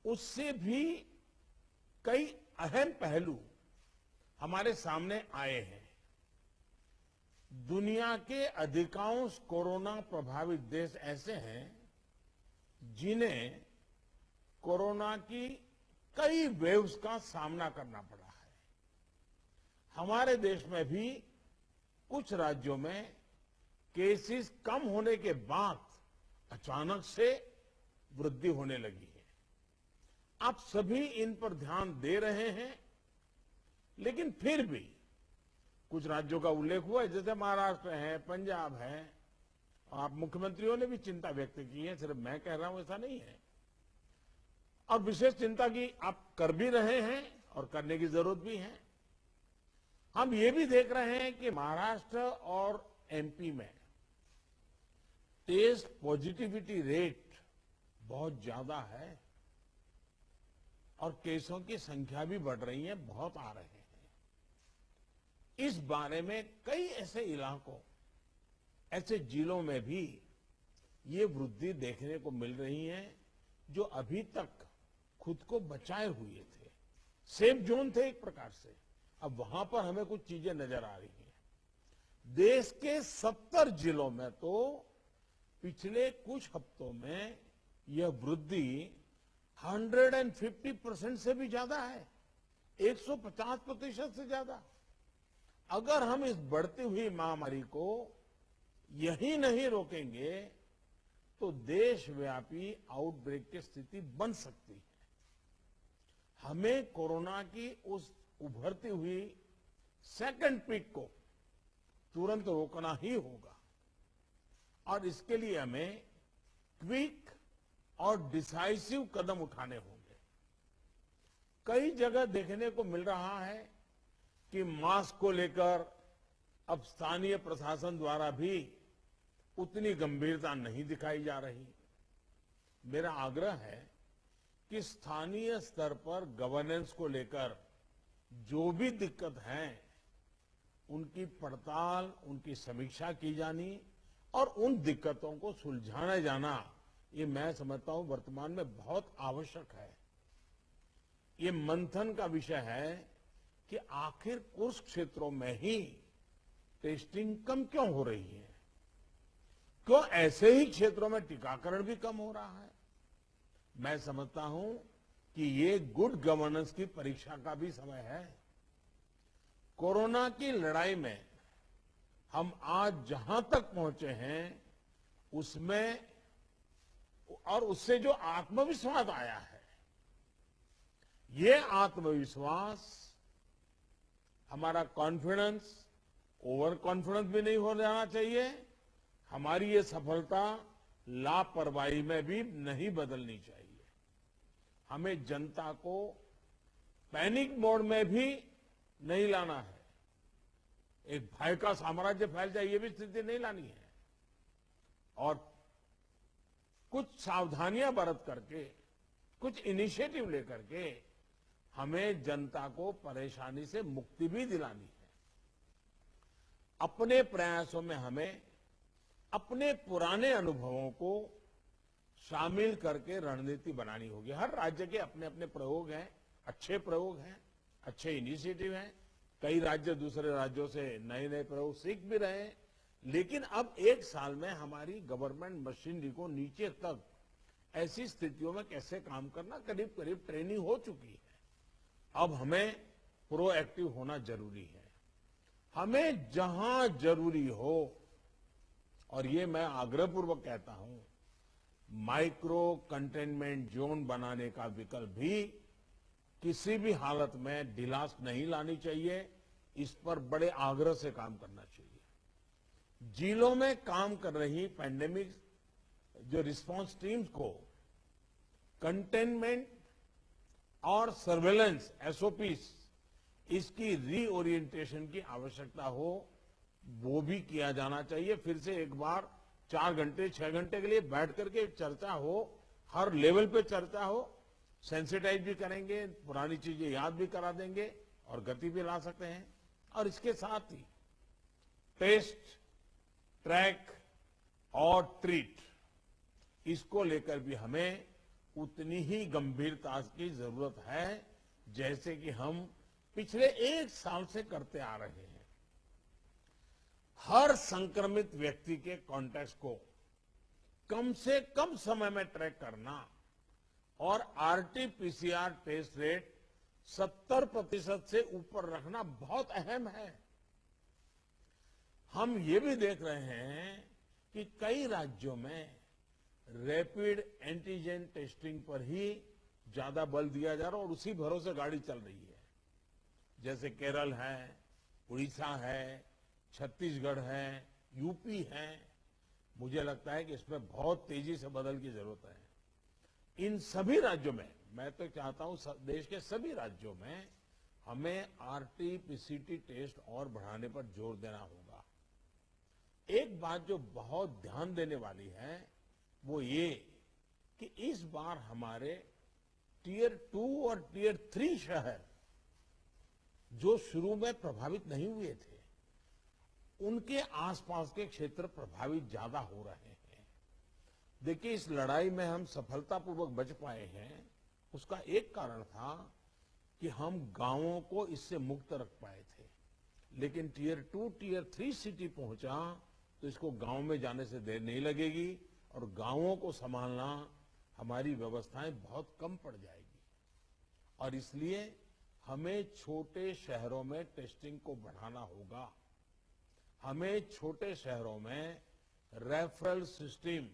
उससे भी कई अहम पहलू हमारे सामने आए हैं। दुनिया के अधिकांश कोरोना प्रभावित देश ऐसे हैं जिन्हें कोरोना की कई वेव्स का सामना करना पड़ा है। हमारे देश में भी कुछ राज्यों में केसेस कम होने के बाद अचानक से वृद्धि होने लगी है। आप सभी इन पर ध्यान दे रहे हैं, लेकिन फिर भी कुछ राज्यों का उल्लेख हुआ है, जैसे महाराष्ट्र है, पंजाब है, और आप मुख्यमंत्रियों ने भी चिंता व्यक्त की है, सिर्फ मैं कह रहा हूं ऐसा नहीं है। और विशेष चिंता की आप कर भी रहे हैं और करने की जरूरत भी है। हम ये भी देख रहे हैं कि महाराष्ट्र और एमपी में टेस्ट पॉजिटिविटी रेट बहुत ज्यादा है और केसों की संख्या भी बढ़ रही है, बहुत आ रहे हैं। इस बारे में कई ऐसे इलाकों, ऐसे जिलों में भी ये वृद्धि देखने को मिल रही है जो अभी तक खुद को बचाए हुए थे, सेफ जोन थे एक प्रकार से। अब वहां पर हमें कुछ चीजें नजर आ रही हैं। देश के 70 जिलों में तो पिछले कुछ हफ्तों में यह वृद्धि 150% से भी ज्यादा है, 150% से ज्यादा। अगर हम इस बढ़ती हुई महामारी को यही नहीं रोकेंगे तो देशव्यापी आउटब्रेक की स्थिति बन सकती है। हमें कोरोना की उस उभरती हुई सेकंड पीक को तुरंत रोकना ही होगा और इसके लिए हमें क्विक और डिसाइसिव कदम उठाने होंगे। कई जगह देखने को मिल रहा है कि मास्क को लेकर अब स्थानीय प्रशासन द्वारा भी उतनी गंभीरता नहीं दिखाई जा रही। मेरा आग्रह है कि स्थानीय स्तर पर गवर्नेंस को लेकर जो भी दिक्कत है उनकी पड़ताल, उनकी समीक्षा की जानी और उन दिक्कतों को सुलझाया जाना, ये मैं समझता हूं वर्तमान में बहुत आवश्यक है। ये मंथन का विषय है कि आखिर कुछ क्षेत्रों में ही टेस्टिंग कम क्यों हो रही है, क्यों ऐसे ही क्षेत्रों में टीकाकरण भी कम हो रहा है। मैं समझता हूं कि ये गुड गवर्नेंस की परीक्षा का भी समय है। कोरोना की लड़ाई में हम आज जहां तक पहुंचे हैं उसमें और उससे जो आत्मविश्वास आया है, ये आत्मविश्वास, हमारा कॉन्फिडेंस ओवर कॉन्फिडेंस भी नहीं हो जाना चाहिए। हमारी ये सफलता लापरवाही में भी नहीं बदलनी चाहिए। हमें जनता को पैनिक मोड में भी नहीं लाना है। एक भय का साम्राज्य फैल जाए, ये भी स्थिति नहीं लानी है। और कुछ सावधानियां बरत करके, कुछ इनिशिएटिव लेकर के हमें जनता को परेशानी से मुक्ति भी दिलानी है। अपने प्रयासों में हमें अपने पुराने अनुभवों को शामिल करके रणनीति बनानी होगी। हर राज्य के अपने अपने प्रयोग हैं, अच्छे प्रयोग हैं, अच्छे इनिशिएटिव हैं। कई राज्य दूसरे राज्यों से नए नए प्रयोग सीख भी रहे हैं। लेकिन अब एक साल में हमारी गवर्नमेंट मशीनरी को नीचे तक ऐसी स्थितियों में कैसे काम करना, करीब करीब ट्रेनिंग हो चुकी है। अब हमें प्रोएक्टिव होना जरूरी है। हमें जहां जरूरी हो, और ये मैं आग्रहपूर्वक कहता हूं, माइक्रो कंटेनमेंट जोन बनाने का विकल्प भी किसी भी हालत में ढिलास नहीं लानी चाहिए। इस पर बड़े आग्रह से काम करना चाहिए। जिलों में काम कर रही पैंडेमिक जो रिस्पांस टीम्स को कंटेनमेंट और सर्वेलेंस एसओपीस, इसकी रीओरिएंटेशन की आवश्यकता हो, वो भी किया जाना चाहिए। फिर से एक बार 4 घंटे 6 घंटे के लिए बैठ करके चर्चा हो, हर लेवल पे चर्चा हो, सेंसिटाइज भी करेंगे, पुरानी चीजें याद भी करा देंगे और गति भी ला सकते हैं। और इसके साथ ही टेस्ट, ट्रैक और ट्रीट, इसको लेकर भी हमें उतनी ही गंभीरता की जरूरत है जैसे कि हम पिछले 1 साल से करते आ रहे हैं। हर संक्रमित व्यक्ति के कॉन्टैक्ट को कम से कम समय में ट्रैक करना और आरटी-पीसीआर टेस्ट रेट 70% से ऊपर रखना बहुत अहम है। हम ये भी देख रहे हैं कि कई राज्यों में रैपिड एंटीजन टेस्टिंग पर ही ज्यादा बल दिया जा रहा है और उसी भरोसे गाड़ी चल रही है। जैसे केरल है, उड़ीसा है, छत्तीसगढ़ है, यूपी है। मुझे लगता है कि इसमें बहुत तेजी से बदल की जरूरत है। इन सभी राज्यों में, मैं तो चाहता हूं देश के सभी राज्यों में हमें आरटी-पीसीटी टेस्ट और बढ़ाने पर जोर देना होगा। एक बात जो बहुत ध्यान देने वाली है वो ये कि इस बार हमारे टियर 2 और टियर 3 शहर जो शुरू में प्रभावित नहीं हुए थे, उनके आसपास के क्षेत्र प्रभावित ज्यादा हो रहे हैं। देखिए, इस लड़ाई में हम सफलतापूर्वक बच पाए हैं, उसका एक कारण था कि हम गांवों को इससे मुक्त रख पाए थे। लेकिन टियर 2, टियर 3 सिटी पहुंचा तो इसको गांव में जाने से देर नहीं लगेगी और गांवों को संभालना हमारी व्यवस्थाएं बहुत कम पड़ जाएगी। और इसलिए हमें छोटे शहरों में टेस्टिंग को बढ़ाना होगा। हमें छोटे शहरों में रेफरल सिस्टम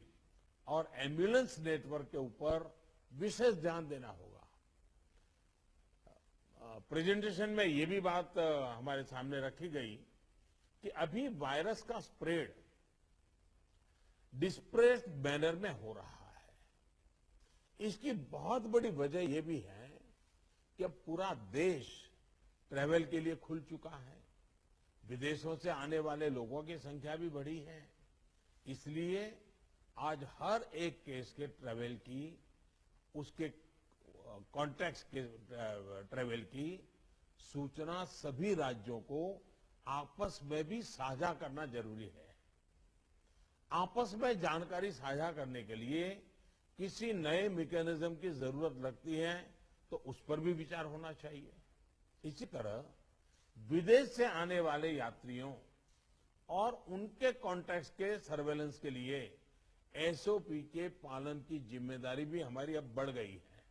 और एम्बुलेंस नेटवर्क के ऊपर विशेष ध्यान देना होगा। प्रेजेंटेशन में ये भी बात हमारे सामने रखी गई कि अभी वायरस का स्प्रेड डिस्प्रेस्ड मैनर में हो रहा है। इसकी बहुत बड़ी वजह यह भी है कि अब पूरा देश ट्रैवल के लिए खुल चुका है। विदेशों से आने वाले लोगों की संख्या भी बढ़ी है। इसलिए आज हर एक केस के ट्रैवल की, उसके कॉन्टैक्ट्स के ट्रैवल की सूचना सभी राज्यों को आपस में भी साझा करना जरूरी है। आपस में जानकारी साझा करने के लिए किसी नए मैकेनिज्म की जरूरत लगती है तो उस पर भी विचार होना चाहिए। इसी तरह विदेश से आने वाले यात्रियों और उनके कॉन्टैक्ट्स के सर्वेलेंस के लिए एसओपी के पालन की जिम्मेदारी भी हमारी अब बढ़ गई है।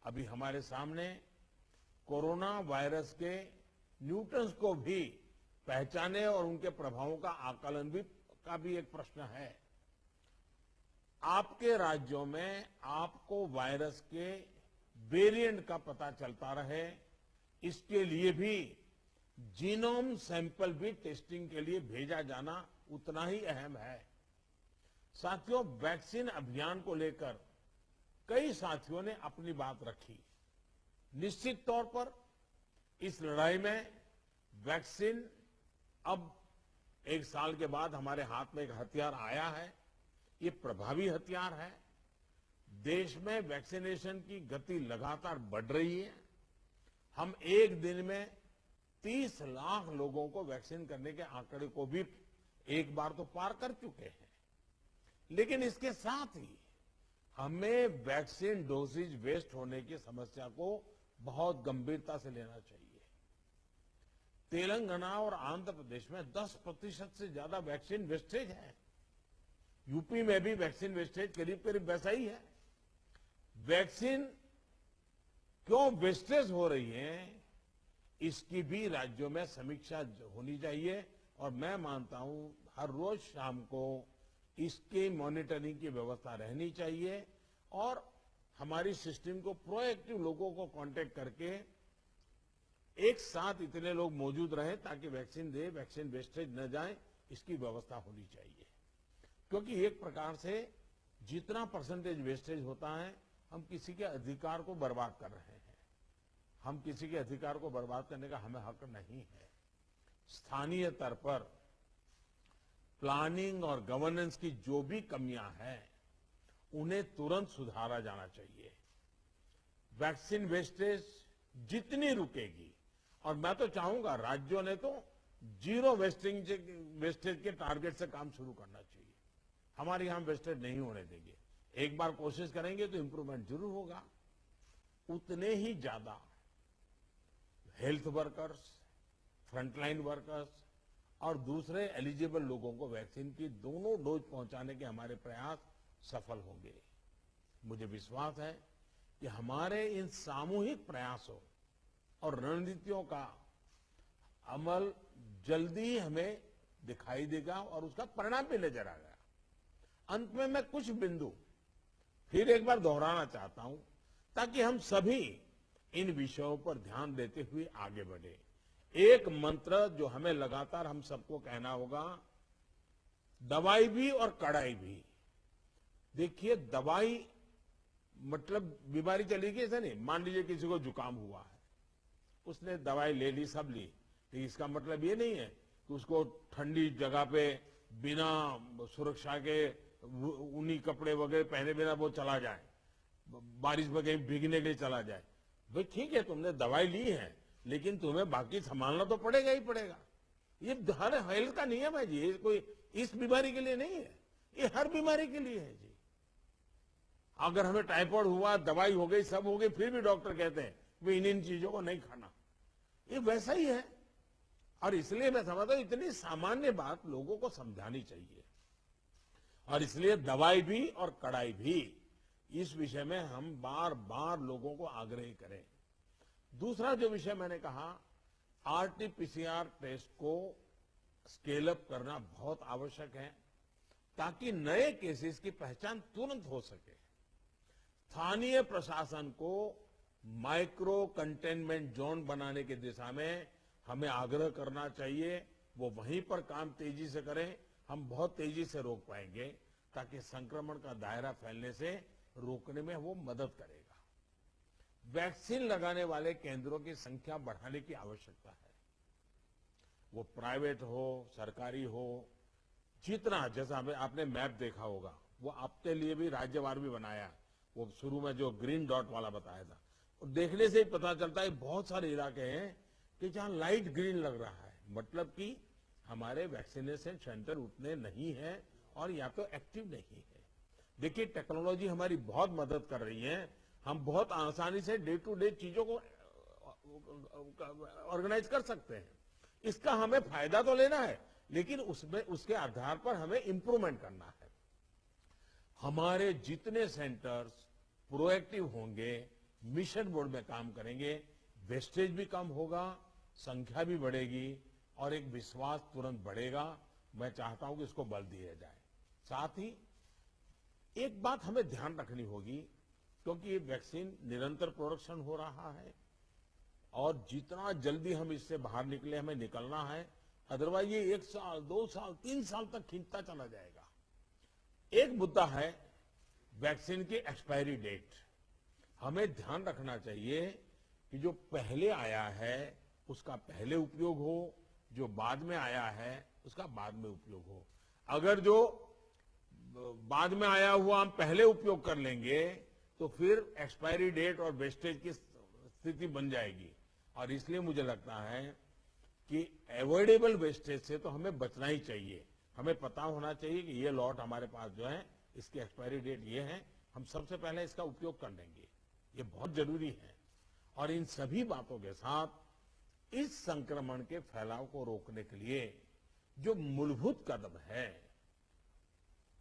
अभी हमारे सामने कोरोना वायरस के न्यूटन्स को भी पहचाने और उनके प्रभावों का आकलन का भी एक प्रश्न है। आपके राज्यों में आपको वायरस के वेरिएंट का पता चलता रहे, इसके लिए भी जीनोम सैंपल भी टेस्टिंग के लिए भेजा जाना उतना ही अहम है। साथियों, वैक्सीन अभियान को लेकर कई साथियों ने अपनी बात रखी। निश्चित तौर पर इस लड़ाई में वैक्सीन अब 1 साल के बाद हमारे हाथ में एक हथियार आया है। ये प्रभावी हथियार है। देश में वैक्सीनेशन की गति लगातार बढ़ रही है। हम एक दिन में 30 लाख लोगों को वैक्सीन करने के आंकड़े को भी एक बार तो पार कर चुके हैं। लेकिन इसके साथ ही हमें वैक्सीन डोसेज वेस्ट होने की समस्या को बहुत गंभीरता से लेना चाहिए। तेलंगाना और आंध्र प्रदेश में 10% से ज्यादा वैक्सीन वेस्टेज है। यूपी में भी वैक्सीन वेस्टेज करीब करीब वैसा ही है। वैक्सीन क्यों वेस्टेज हो रही है, इसकी भी राज्यों में समीक्षा होनी चाहिए और मैं मानता हूं हर रोज शाम को इसके मॉनिटरिंग की व्यवस्था रहनी चाहिए और हमारी सिस्टम को प्रोएक्टिव लोगों को कांटेक्ट करके एक साथ इतने लोग मौजूद रहें ताकि वैक्सीन दे, वैक्सीन वेस्टेज न जाए, इसकी व्यवस्था होनी चाहिए। क्योंकि एक प्रकार से जितना परसेंटेज वेस्टेज होता है, हम किसी के अधिकार को बर्बाद कर रहे हैं। हम किसी के अधिकार को बर्बाद करने का हमें हक नहीं है। स्थानीय स्तर पर प्लानिंग और गवर्नेंस की जो भी कमियां हैं, उन्हें तुरंत सुधारा जाना चाहिए। वैक्सीन वेस्टेज जितनी रुकेगी, और मैं तो चाहूंगा राज्यों ने तो जीरो वेस्टेज के टारगेट से काम शुरू करना चाहिए। हमारे यहां वेस्टेज नहीं होने देंगे। एक बार कोशिश करेंगे तो इंप्रूवमेंट जरूर होगा। उतने ही ज्यादा हेल्थ वर्कर्स, फ्रंटलाइन वर्कर्स और दूसरे एलिजिबल लोगों को वैक्सीन की दोनों डोज पहुंचाने के हमारे प्रयास सफल होंगे। मुझे विश्वास है कि हमारे इन सामूहिक प्रयासों और रणनीतियों का अमल जल्दी ही हमें दिखाई देगा और उसका परिणाम भी नजर आएगा। अंत में मैं कुछ बिंदु फिर एक बार दोहराना चाहता हूं ताकि हम सभी इन विषयों पर ध्यान देते हुए आगे बढ़े। एक मंत्र जो हमें लगातार हम सबको कहना होगा, दवाई भी और कड़ाई भी। देखिए, दवाई मतलब बीमारी चली गई ऐसा नहीं। मान लीजिए किसी को जुकाम हुआ है, उसने दवाई ले ली, सब ली, लेकिन इसका मतलब ये नहीं है कि उसको ठंडी जगह पे बिना सुरक्षा के ऊनी कपड़े वगैरह पहने बिना वो चला जाए, बारिश में कहीं भीगने के लिए चला जाए। भाई ठीक है, तुमने दवाई ली है, लेकिन तुम्हें बाकी संभालना तो पड़ेगा ही पड़ेगा। ये हर हेल्थ का नियम है जी, ये कोई इस बीमारी के लिए नहीं है, ये हर बीमारी के लिए है जी। अगर हमें टाइफाइड हुआ, दवाई हो गई, सब हो गई, फिर भी डॉक्टर कहते हैं वे इन चीजों को नहीं खाना, ये वैसा ही है। और इसलिए मैं समझता हूं इतनी सामान्य बात लोगों को समझानी चाहिए, और इसलिए दवाई भी और कड़ाई भी, इस विषय में हम बार बार लोगों को आग्रह करें। दूसरा जो विषय मैंने कहा, आरटीपीसीआर टेस्ट को स्केल अप करना बहुत आवश्यक है ताकि नए केसेस की पहचान तुरंत हो सके। स्थानीय प्रशासन को माइक्रो कंटेनमेंट जोन बनाने की दिशा में हमें आग्रह करना चाहिए। वो वहीं पर काम तेजी से करें, हम बहुत तेजी से रोक पाएंगे, ताकि संक्रमण का दायरा फैलने से रोकने में वो मदद करेगा। वैक्सीन लगाने वाले केंद्रों की संख्या बढ़ाने की आवश्यकता है। वो प्राइवेट हो, सरकारी हो, जितना, जैसा आपने मैप देखा होगा, वो आपके लिए भी राज्यवार भी बनाया। वो शुरू में जो ग्रीन डॉट वाला बताया था, और देखने से ही पता चलता है बहुत सारे इलाके हैं कि जहां लाइट ग्रीन लग रहा है, मतलब कि हमारे वैक्सीनेशन सेंटर उतने नहीं है और या तो एक्टिव नहीं है। देखिए, टेक्नोलॉजी हमारी बहुत मदद कर रही है, हम बहुत आसानी से डे टू डे चीजों को ऑर्गेनाइज कर सकते हैं। इसका हमें फायदा तो लेना है, लेकिन उसमें उसके आधार पर हमें इंप्रूवमेंट करना है। हमारे जितने सेंटर्स प्रोएक्टिव होंगे, मिशन मोड में काम करेंगे, वेस्टेज भी कम होगा, संख्या भी बढ़ेगी और एक विश्वास तुरंत बढ़ेगा। मैं चाहता हूं कि इसको बल दिया जाए। साथ ही एक बात हमें ध्यान रखनी होगी, क्योंकि ये वैक्सीन निरंतर प्रोडक्शन हो रहा है और जितना जल्दी हम इससे बाहर निकले, हमें निकलना है, अदरवाइज ये 1 साल, 2 साल, 3 साल तक खींचता चला जाएगा। एक मुद्दा है वैक्सीन की एक्सपायरी डेट। हमें ध्यान रखना चाहिए कि जो पहले आया है उसका पहले उपयोग हो, जो बाद में आया है उसका बाद में उपयोग हो। अगर जो बाद में आया हुआ हम पहले उपयोग कर लेंगे तो फिर एक्सपायरी डेट और वेस्टेज की स्थिति बन जाएगी। और इसलिए मुझे लगता है कि अवॉइडेबल वेस्टेज से तो हमें बचना ही चाहिए। हमें पता होना चाहिए कि ये लॉट हमारे पास जो है, इसकी एक्सपायरी डेट ये है, हम सबसे पहले इसका उपयोग कर लेंगे, ये बहुत जरूरी है। और इन सभी बातों के साथ इस संक्रमण के फैलाव को रोकने के लिए जो मूलभूत कदम है,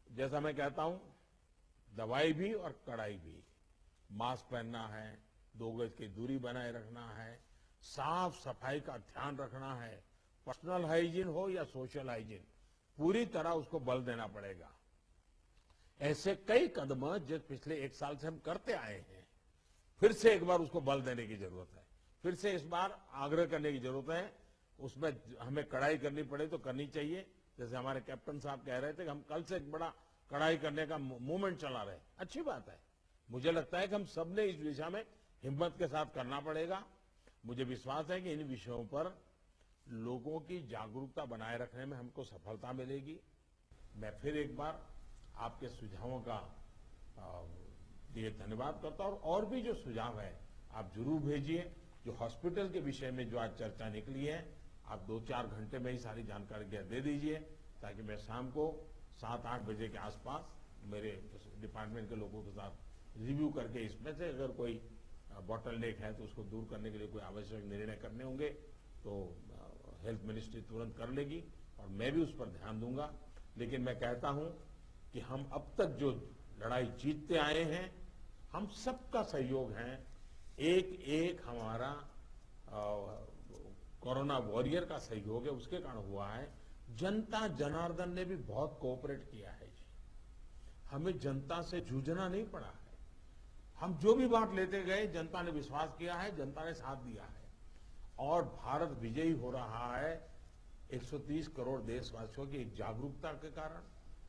जैसा मैं कहता हूं, दवाई भी और कड़ाई भी, मास्क पहनना है, 2 गज की दूरी बनाए रखना है, साफ सफाई का ध्यान रखना है, पर्सनल हाइजीन हो या सोशल हाइजीन, पूरी तरह उसको बल देना पड़ेगा। ऐसे कई कदम जो पिछले 1 साल से हम करते आए हैं, फिर से एक बार उसको बल देने की जरूरत है, फिर से इस बार आग्रह करने की जरूरत है। उसमें हमें कड़ाई करनी पड़े तो करनी चाहिए। जैसे हमारे कैप्टन साहब कह रहे थे कि हम कल से एक बड़ा कड़ाई करने का मूवमेंट चला रहे हैं, अच्छी बात है। मुझे लगता है कि हम सब ने इस दिशा में हिम्मत के साथ करना पड़ेगा। मुझे विश्वास है कि इन विषयों पर लोगों की जागरूकता बनाए रखने में हमको सफलता मिलेगी। मैं फिर एक बार आपके सुझावों का लिए धन्यवाद करता हूं, और भी जो सुझाव है आप जरूर भेजिए। जो हॉस्पिटल के विषय में जो आज चर्चा निकली है, आप 2-4 घंटे में ही सारी जानकारी दे दीजिए, ताकि मैं शाम को 7-8 बजे के आसपास मेरे डिपार्टमेंट के लोगों के साथ रिव्यू करके इसमें से अगर कोई बॉटल नेक है तो उसको दूर करने के लिए कोई आवश्यक निर्णय करने होंगे तो हेल्थ मिनिस्ट्री तुरंत कर लेगी और मैं भी उस पर ध्यान दूंगा। लेकिन मैं कहता हूं कि हम अब तक जो लड़ाई जीतते आए हैं, हम सबका सहयोग है, एक एक हमारा कोरोना वॉरियर का सहयोग है, उसके कारण हुआ है। जनता जनार्दन ने भी बहुत कोऑपरेट किया है जी। हमें जनता से जूझना नहीं पड़ा है। हम जो भी बात लेते गए, जनता ने विश्वास किया है, जनता ने साथ दिया है और भारत विजयी हो रहा है 130 करोड़ देशवासियों की एक जागरूकता के कारण,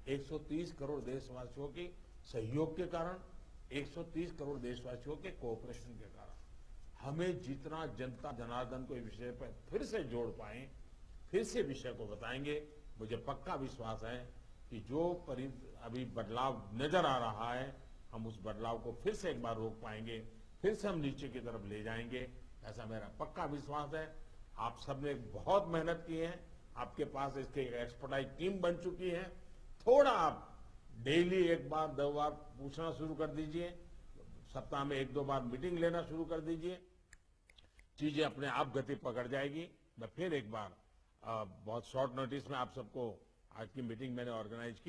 130 करोड़ देशवासियों के सहयोग के कारण, 130 करोड़ देशवासियों के कोऑपरेशन के कारण। हमें जितना जनता जनार्दन को इस विषय पर फिर से जोड़ पाए, फिर से विषय को बताएंगे, मुझे पक्का विश्वास है कि जो अभी बदलाव नजर आ रहा है, हम उस बदलाव को फिर से एक बार रोक पाएंगे, फिर से हम नीचे की तरफ ले जाएंगे, ऐसा मेरा पक्का विश्वास है। आप सबने बहुत मेहनत की है, आपके पास इसके एक्सपर्टाइज टीम बन चुकी है। थोड़ा आप डेली एक बार 2 बार पूछना शुरू कर दीजिए, सप्ताह में 1-2 बार मीटिंग लेना शुरू कर दीजिए, चीजें अपने आप गति पकड़ जाएगी। मैं फिर एक बार बहुत शॉर्ट नोटिस में आप सबको आज की मीटिंग मैंने ऑर्गेनाइज की,